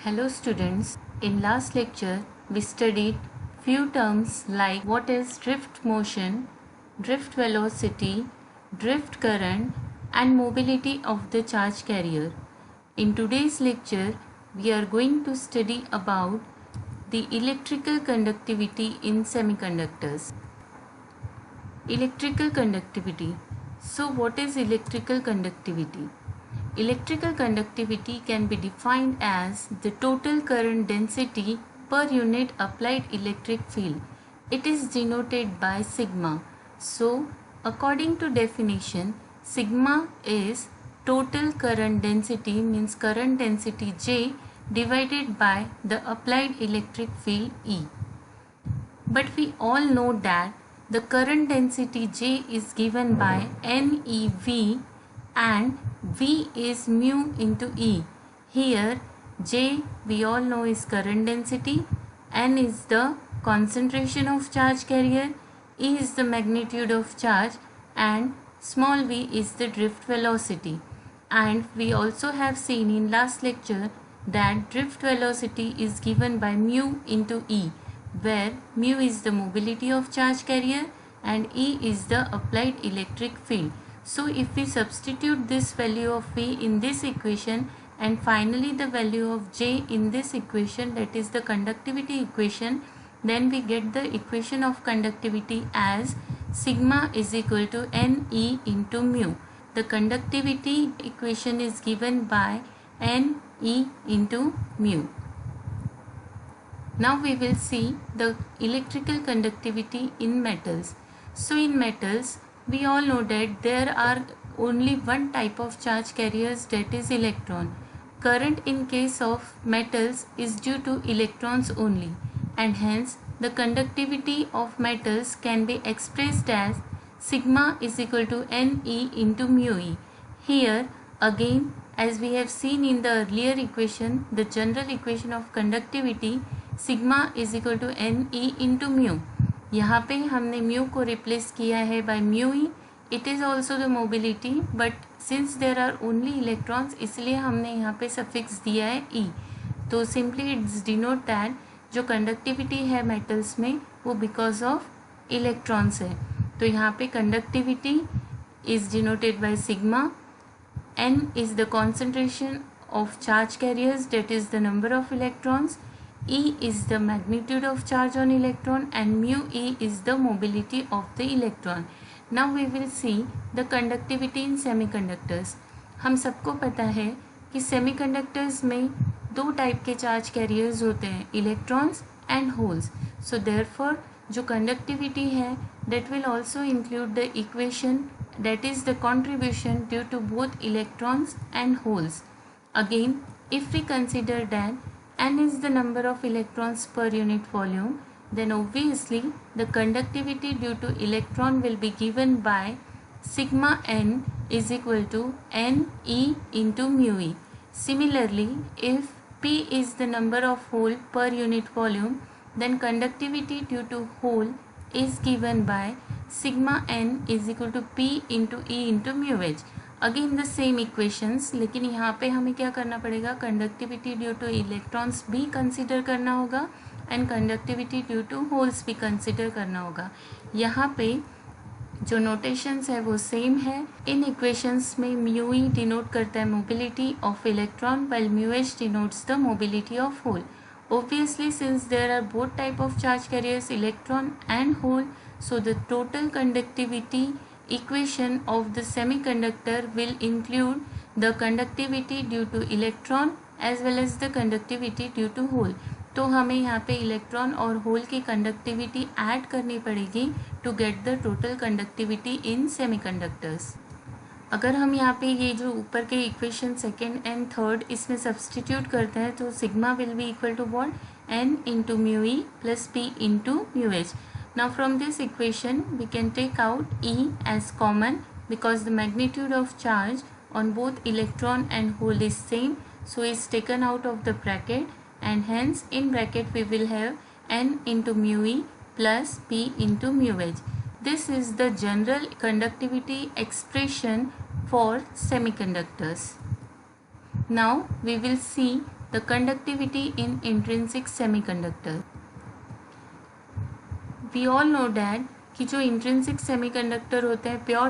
Hello students, in last lecture we studied few terms like what is drift motion, drift velocity, drift current and mobility of the charge carrier. In today's lecture we are going to study about the electrical conductivity in semiconductors. Electrical conductivity. So what is electrical conductivity? Electrical conductivity can be defined as the total current density per unit applied electric field. It is denoted by sigma. So, according to definition, sigma is total current density, means current density J divided by the applied electric field E. But we all know that the current density J is given by NEV and V is mu into E. Here J we all know is current density, N is the concentration of charge carrier, E is the magnitude of charge and small v is the drift velocity. And we also have seen in last lecture that drift velocity is given by mu into E, where mu is the mobility of charge carrier and E is the applied electric field. So if we substitute this value of V in this equation and finally the value of J in this equation, that is the conductivity equation, then we get the equation of conductivity as sigma is equal to Ne into mu. The conductivity equation is given by Ne into mu. Now we will see the electrical conductivity in metals. So in metals, we all know that there are only one type of charge carriers, that is electron. Current in case of metals is due to electrons only, and hence the conductivity of metals can be expressed as sigma is equal to Ne into mu E. Here again, as we have seen in the earlier equation, the general equation of conductivity sigma is equal to Ne into mu. यहाँ पे हमने mu को replace किया है by mu e. It is also the mobility, but since there are only electrons इसलिए हमने यहाँ पे सफिक्स दिया है ई. तो सिंपली इट्स डिनोट दैट जो कंडक्टिविटी है मेटल्स में वो बिकॉज ऑफ इलेक्ट्रॉन्स है. तो यहाँ पे conductivity is denoted by sigma. N is the concentration of charge carriers, that is the number of electrons. E is the magnitude of charge on electron and mu E is the mobility of the electron. Now we will see the conductivity in semiconductors. हम सबको पता है कि semiconductors में दो type के charge carriers होते हैं, electrons and holes. So therefore जो कंडक्टिविटी है that will also include the equation, that is the contribution due to both electrons and holes. Again, if we consider that n is the number of electrons per unit volume, then obviously the conductivity due to electron will be given by sigma n is equal to Ne into mu E. Similarly, if P is the number of hole per unit volume, then conductivity due to hole is given by sigma n is equal to P into E into mu H. Again the same equations, लेकिन यहाँ पे हमें क्या करना पड़ेगा, conductivity due to electrons भी consider करना होगा and conductivity due to holes भी कंसिडर करना होगा. यहाँ पे जो नोटेशंस है वो सेम है. इन इक्वेशंस में म्यू ई डिनोट करता है mobility of electron while mu h denotes the mobility of hole. Obviously, since there are both type of charge carriers, electron and hole, so the total conductivity equation of the semiconductor will include the conductivity due to electron as well as the conductivity due to hole. तो हमें यहाँ पे electron और whole की conductivity add करनी पड़ेगी to get the total conductivity in semiconductors. अगर हम यहाँ पे ये जो ऊपर के इक्वेशन सेकेंड एंड थर्ड इसमें सब्सटीट्यूट करते हैं तो sigma will be equal to what, n into mu e plus p into mu h. Now from this equation we can take out E as common because the magnitude of charge on both electron and hole is same, so is taken out of the bracket and hence in bracket we will have N into mu E plus P into mu H. This is the general conductivity expression for semiconductors. Now we will see the conductivity in intrinsic semiconductor. We all know that कि जो intrinsic semiconductor होते हैं, pure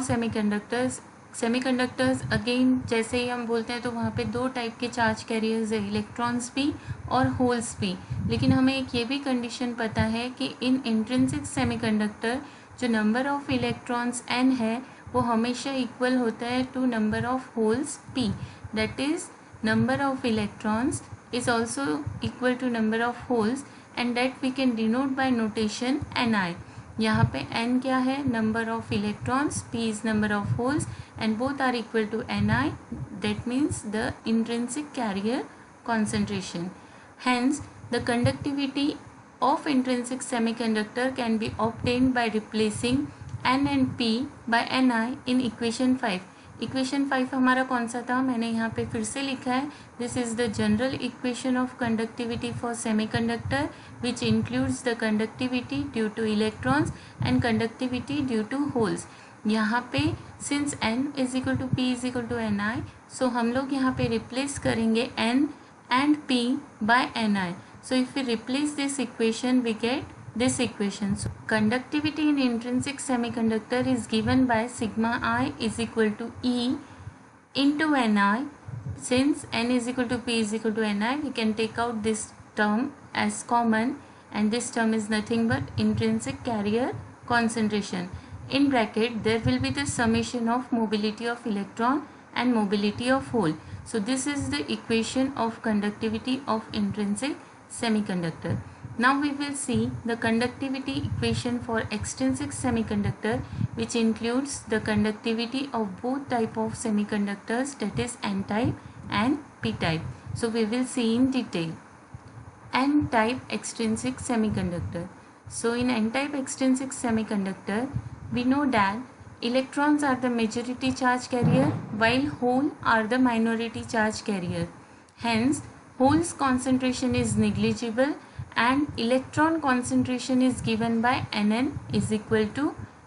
semiconductors again जैसे ही हम बोलते हैं तो वहाँ पे दो टाइप के चार्ज कैरियर्स है, इलेक्ट्रॉन्स भी और होल्स भी. लेकिन हमें एक ये भी कंडीशन पता है कि इन इंट्रिंसिक सेमीकंडक्टर जो नंबर ऑफ इलेक्ट्रॉन्स n है वो हमेशा इक्वल होता है to number of holes p. That is number of electrons is also equal to number of holes and that we can denote by notation Ni. यहाँ पे n क्या है, number of electrons, p is number of holes and both are equal to Ni. That means the intrinsic carrier concentration. Hence the conductivity of intrinsic semiconductor can be obtained by replacing n and p by Ni in equation 5. Equation 5 हमारा कौन सा था, मैंने यहाँ पे फिर से लिखा है. This is the general equation of conductivity for semiconductor which includes the conductivity due to electrons and conductivity due to holes. यहाँ पे since n is equal to p is equal to Ni, so हम लोग यहाँ पे replace करेंगे n and p by Ni. So if we replace this equation we get this equation. So conductivity in intrinsic semiconductor is given by sigma I is equal to E into Ni. Since n is equal to p is equal to Ni, we can take out this term as common and this term is nothing but intrinsic carrier concentration. In bracket there will be the summation of mobility of electron and mobility of hole. So this is the equation of conductivity of intrinsic semiconductor. Now we will see the conductivity equation for extrinsic semiconductor, which includes the conductivity of both type of semiconductors, that is n-type and p-type. So we will see in detail. N-type extrinsic semiconductor. So in n-type extrinsic semiconductor, we know that electrons are the majority charge carrier while hole are the minority charge carrier. Hence, holes concentration is negligible and electron concentration is given by Nn is equal to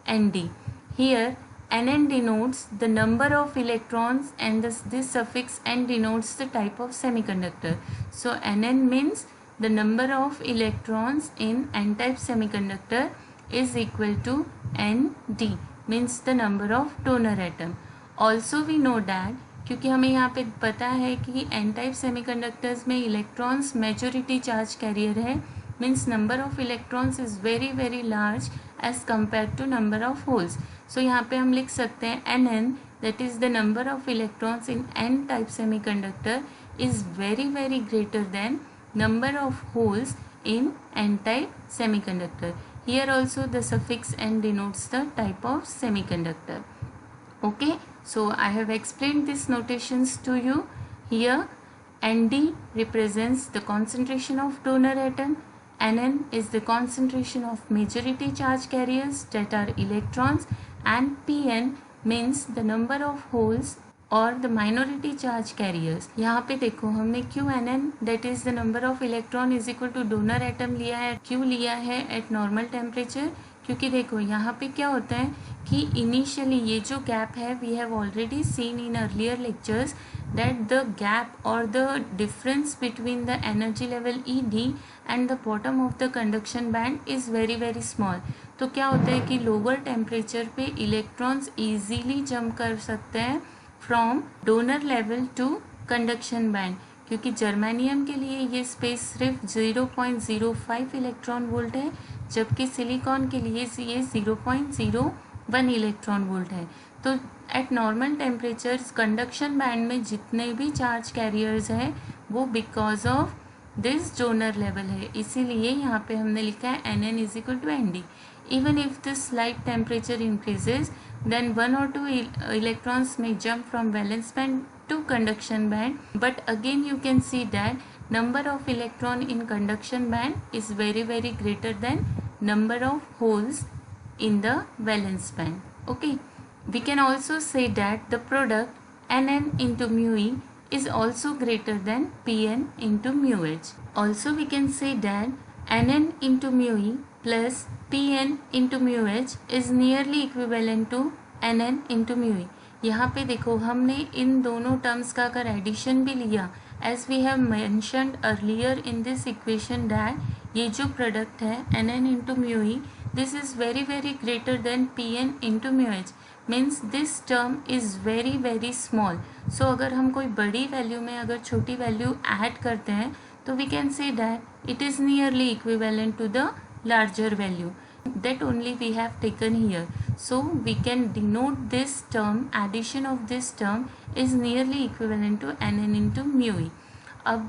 Nd. Here Nn denotes the number of electrons and this suffix n denotes the type of semiconductor. So Nn means the number of electrons in n-type semiconductor is equal to Nd, means the number of donor atom. Also we know that क्योंकि हमें यहाँ पे पता है कि N type semiconductors में electrons majority charge carrier है, means number of electrons is very very large as compare to number of holes. So यहाँ पे हम लिख सकते हैं Nn, that is the number of electrons in N type semiconductor is very very greater than number of holes in N type semiconductor. Here also the suffix n denotes the type of semiconductor. Okay, so I have explained these notations to you. Here Nd represents the concentration of donor atom, Nn is the concentration of majority charge carriers that are electrons, and Pn means the number of holes or the minority charge carriers. यहाँ पे देखो हमने Qnn that is the number of electron is equal to donor atom लिया है, Q लिया है at normal temperature. क्योंकि देखो यहाँ पे क्या होता है कि इनिशियली ये जो गैप है we have already seen in earlier lectures that the gap और the difference between the energy level ED and the bottom of the conduction band is very very small. तो क्या होता है कि लोअर टेम्परेचर पे electrons easily jump कर सकते हैं from donor level to conduction band, क्योंकि जर्मेनियम के लिए ये स्पेस सिर्फ 0.05 इलेक्ट्रॉन वोल्ट है, जबकि सिलिकॉन के लिए ये 0.01 इलेक्ट्रॉन वोल्ट है. तो at normal temperatures conduction band में जितने भी चार्ज कैरियर्स हैं वो because of this donor level है, इसीलिए यहाँ पे हमने लिखा है Nn is equal to Nd. Even if the slight temperature increases, then 1 or 2 electrons may jump from valence band to conduction band, but again you can see that number of electron in conduction band is very very greater than number of holes in the valence band. Okay, we can also say that the product Nn into mu E is also greater than Pn into mu H. Also we can say that Nn into mu E plus Pn into mu H is nearly equivalent to Nn into mu E. यहाँ पे देखो हमने इन दोनों terms का अगर addition भी लिया as we have mentioned earlier in this equation that ये जो product है nn into mu e, this is very greater than pn into mu h, means this term is very small. So अगर हम कोई बड़ी value में अगर छोटी वैल्यू ऐड करते हैं तो we can say that it is nearly equivalent to the larger value. That only we have taken here. So we can denote this term, addition of this term is nearly equivalent to nn into mu e. अब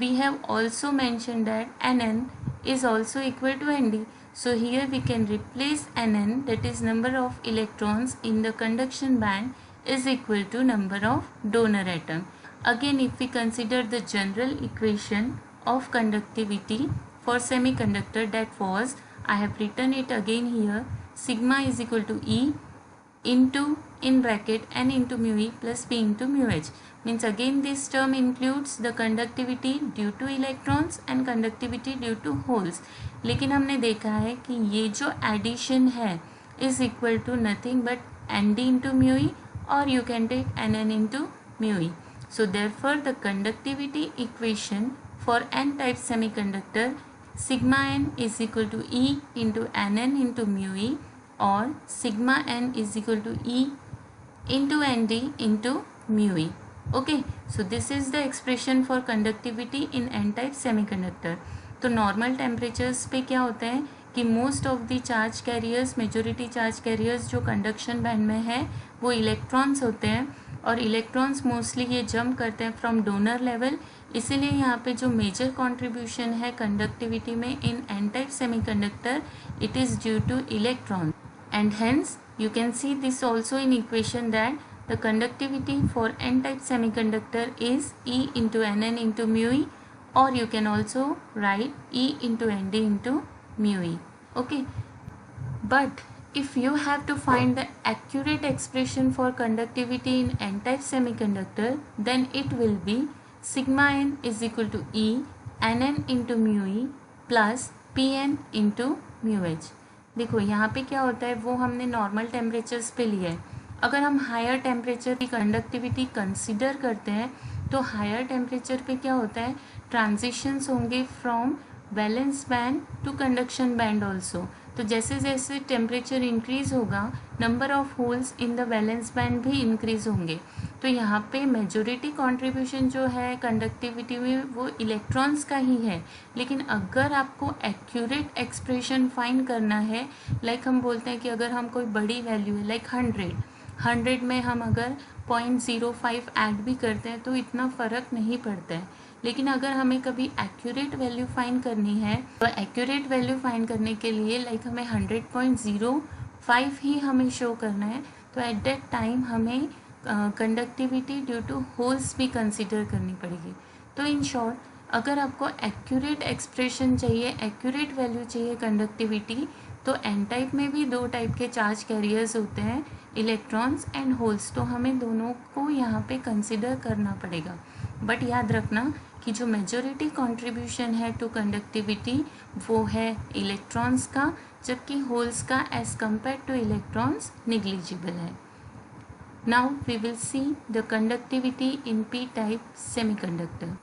we have also mentioned that nn is also equal to nd. So here we can replace nn, that is number of electrons in the conduction band, is equal to number of donor atom. Again, if we consider the general equation of conductivity for semiconductor, that was, I have written it again here, sigma is equal to E into in bracket n into mu e plus p into mu h. Means again this term includes the conductivity due to electrons and conductivity due to holes. लेकिन हमने देखा है कि ये जो addition है is equal to nothing but nd into mu e, or you can take nn into mu e. So therefore the conductivity equation for n-type semiconductor, sigma n is equal to E into nn into mu e, or sigma n is equal to E into nd into mu e. Okay, so this is the expression for conductivity in n-type semiconductor. तो normal temperatures पे क्या होता है कि most of the charge carriers, majority charge carriers जो conduction band में है वो इलेक्ट्रॉन्स होते हैं, और इलेक्ट्रॉन्स मोस्टली ये जंप करते हैं फ्रॉम डोनर लेवल. इसीलिए यहाँ पे जो मेजर कंट्रीब्यूशन है कंडक्टिविटी में इन N type semiconductor, it is due two electron, and hence you can see this also in equation that the conductivity for n-type semiconductor is E into nn into mu e, or you can also write E into nd into mu e. Okay, but if you have to find the accurate expression for conductivity in n-type semiconductor, then it will be sigma n is equal to E nn into mu e plus pn into mu h. देखो यहाँ पे क्या होता है, वो हमने normal temperatures पे लिया है. अगर हम हायर टेम्परेचर की कंडक्टिविटी कंसीडर करते हैं तो हायर टेम्परेचर पे क्या होता है, ट्रांजिशंस होंगे from valence band to conduction band also. तो जैसे जैसे टेम्परेचर इंक्रीज होगा, number of holes in the valence band भी इंक्रीज होंगे. तो यहाँ पे मेजॉरिटी कंट्रीब्यूशन जो है कंडक्टिविटी में वो इलेक्ट्रॉन्स का ही है. लेकिन अगर आपको एक्यूरेट एक्सप्रेशन फाइंड करना है, लाइक हम बोलते हैं कि अगर हम कोई बड़ी वैल्यू है लाइक 100 में हम अगर 0.05 ऐड भी करते हैं तो इतना फ़र्क नहीं पड़ता है. लेकिन अगर हमें कभी एक्यूरेट वैल्यू फाइंड करनी है, तो एक्यूरेट वैल्यू फाइंड करने के लिए लाइक हमें 100.05 ही हमें शो करना है, तो एट दैट टाइम हमें कंडक्टिविटी ड्यू टू होल्स भी कंसिडर करनी पड़ेगी. तो इन शॉर्ट, अगर आपको एक्यूरेट एक्सप्रेशन चाहिए, एक्यूरेट वैल्यू चाहिए कंडक्टिविटी, तो एन टाइप में भी दो टाइप के चार्ज कैरियर्स होते हैं, इलेक्ट्रॉन्स एंड होल्स. तो हमें दोनों को यहाँ पे कंसिडर करना पड़ेगा. बट याद रखना कि जो मेजॉरिटी कंट्रीब्यूशन है टू कंडक्टिविटी वो है इलेक्ट्रॉन्स का, जबकि होल्स का as compare to electrons negligible है. Now we will see the conductivity in P type semiconductor.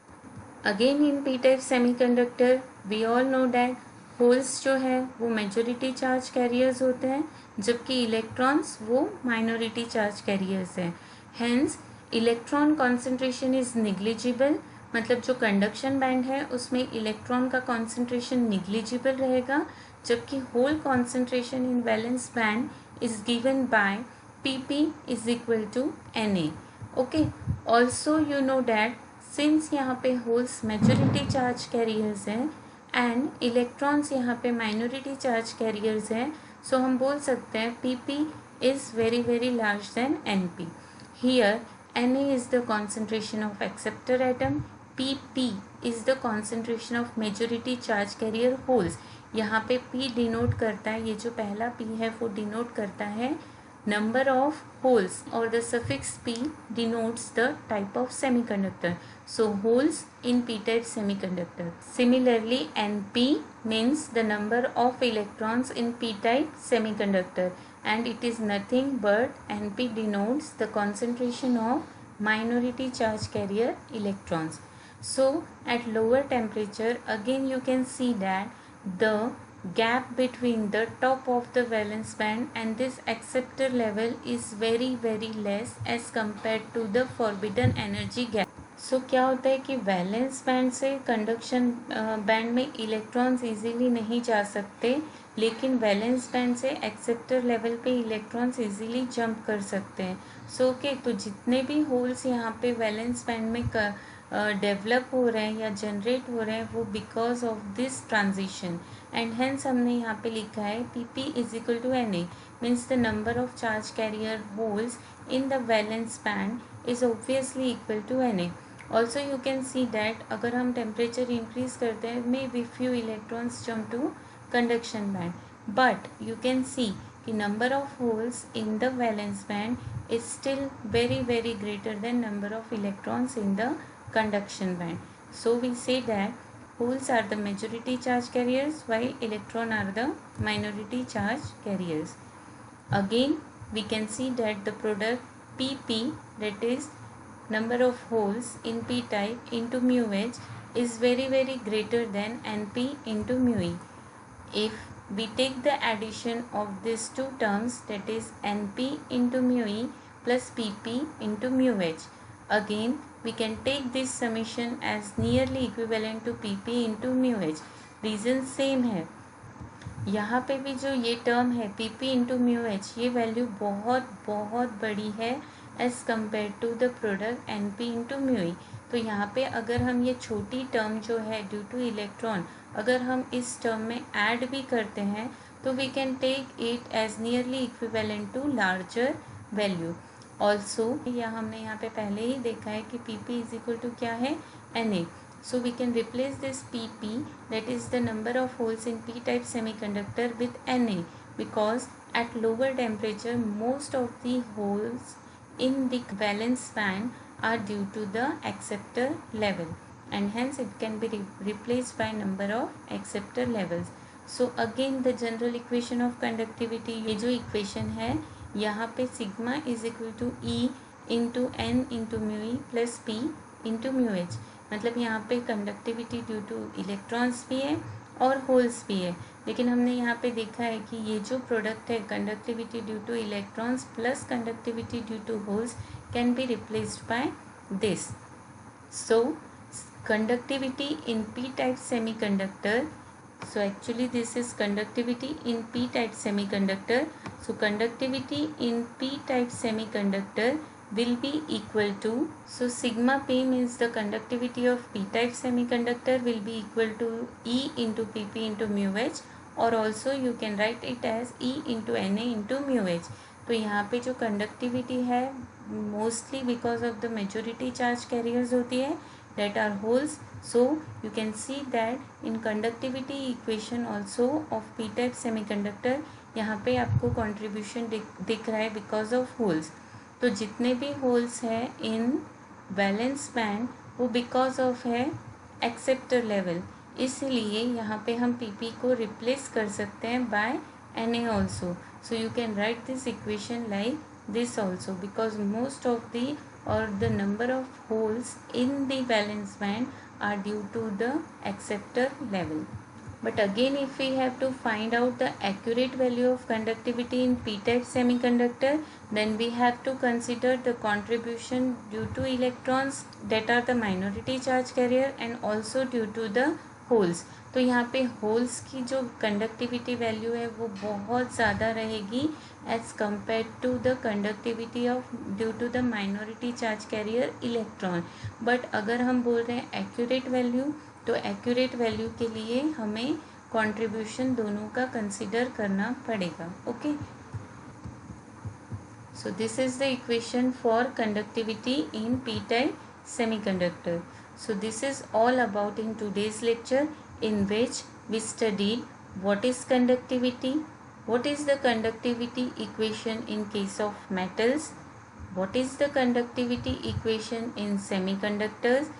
Again in P type semiconductor we all know that holes जो है वो मेजॉरिटी चार्ज कैरियर्स होते हैं, जबकि इलेक्ट्रॉन्स वो माइनॉरिटी चार्ज कैरियर्स हैं. Hence electron concentration is negligible, मतलब जो कंडक्शन बैंड है उसमें इलेक्ट्रॉन का कॉन्सेंट्रेशन निग्लिजिबल रहेगा, जबकि hole concentration in valence band is given by Pp is equal to Na. Okay, also you know that since यहाँ पे होल्स मेजॉरिटी चार्ज कैरियर्स हैं एंड इलेक्ट्रॉन्स यहाँ पे माइनॉरिटी चार्ज कैरियर्स हैं, सो हम बोल सकते हैं Pp is very large than Np. Here Na is the concentration of acceptor atom, Pp is the concentration of majority charge carrier holes. यहाँ पे P डिनोट करता है, ये जो पहला P है वो डिनोट करता है number of holes, or the suffix p denotes the type of semiconductor. So holes in p-type semiconductor. Similarly, Np means the number of electrons in p-type semiconductor, and it is nothing but Np denotes the concentration of minority charge carrier electrons. So at lower temperature, again you can see that the gap between the top of the valence band and this acceptor level is very less as compared to the forbidden energy gap. सो क्या होता है कि valence band से conduction band में electrons easily नहीं जा सकते, लेकिन वैलेंस बैंड से एक्सेप्टर लेवल पे इलेक्ट्रॉन्स इजीली जंप कर सकते हैं. सो ओके, तो जितने भी होल्स यहाँ पे वैलेंस बैंड में डेवलप हो रहे हैं या जनरेट हो रहे हैं वो because of this transition. And hence हमने यहाँ पे लिखा है Pp is equal to Na, means the number of charge carrier holes in the valence band is obviously equal to Na. Also you can see that अगर हम temperature increase करते हैं may be few electrons jump to conduction band, but you can see कि number of holes in the valence band is still very greater than number of electrons in the conduction band. So we say that holes are the majority charge carriers while electron are the minority charge carriers. Again we can see that the product Pp, that is number of holes in p type into mu h, is very greater than Np into mu e. If we take the addition of these two terms, that is Np into mu e plus Pp into mu h, again we can take this summation as nearly equivalent to Pp into mu h. Reason same है, यहाँ पे भी जो ये term है Pp into mu h, ये value बहुत बड़ी है as compare to the product Np into mu e. तो यहाँ पे अगर हम ये छोटी टर्म जो है ड्यू टू इलेक्ट्रॉन, अगर हम इस टर्म में ऐड भी करते हैं तो we can take it as nearly equivalent to larger value. Also या हमने यहाँ पे पहले ही देखा है कि Pp इज इक्वल टू क्या है, Na. So we can replace this Pp, that is the number of holes in p-type semiconductor, with Na, because at lower temperature most of the holes in the valence band are due to the acceptor level, and hence it can be replaced by number of acceptor levels. So again the general equation of conductivity, ये जो equation है यहाँ पे sigma is equal to E into N into mu E plus P into mu H. मतलब यहाँ पे conductivity due to electrons भी है और होल्स भी है, लेकिन हमने यहाँ पे देखा है कि ये जो प्रोडक्ट है conductivity due to electrons plus conductivity due to holes can be replaced by this. So conductivity in P type semiconductor, so actually this is conductivity in p type semiconductor. So conductivity in p type semiconductor will be equal to, so sigma p means the conductivity of p type semiconductor will be equal to E into Pp into mu h, or also you can write it as E into Na into mu h. तो यहाँ पे जो conductivity है mostly because of the majority charge carriers होती है that are holes. So you can see that in conductivity equation also of p type semiconductor यहाँ पे आपको contribution दिख रहा है because of holes. तो जितने भी होल्स हैं इन वैलेंस बैंड वो बिकॉज ऑफ है एक्सेप्टर लेवल, इसलिए यहाँ पे हम Pp को रिप्लेस कर सकते हैं by Na also. So you can write this equation like this also, because most of the और the number of holes in the valence band are due to the acceptor level. But again if we have to find out the accurate value of conductivity in p-type semiconductor, then we have to consider the contribution due to electrons that are the minority charge carrier and also due to the holes. तो यहाँ पे holes की जो conductivity value है वो बहुत ज़्यादा रहेगी as compare to the conductivity of due to the minority charge carrier electron. But अगर हम बोल रहे हैं एक्यूरेट वैल्यू, तो एक्यूरेट वैल्यू के लिए हमें कंट्रीब्यूशन दोनों का कंसिडर करना पड़ेगा. Okay, so this is the equation for conductivity in P type semiconductor. So this is all about in today's lecture, in which we studied what is conductivity, what is the conductivity equation in case of metals, what is the conductivity equation in semiconductors,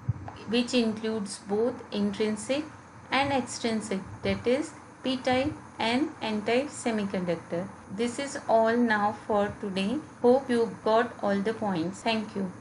which includes both intrinsic and extrinsic, that is p-type and n-type semiconductor. This is all now for today. Hope you got all the points. Thank you.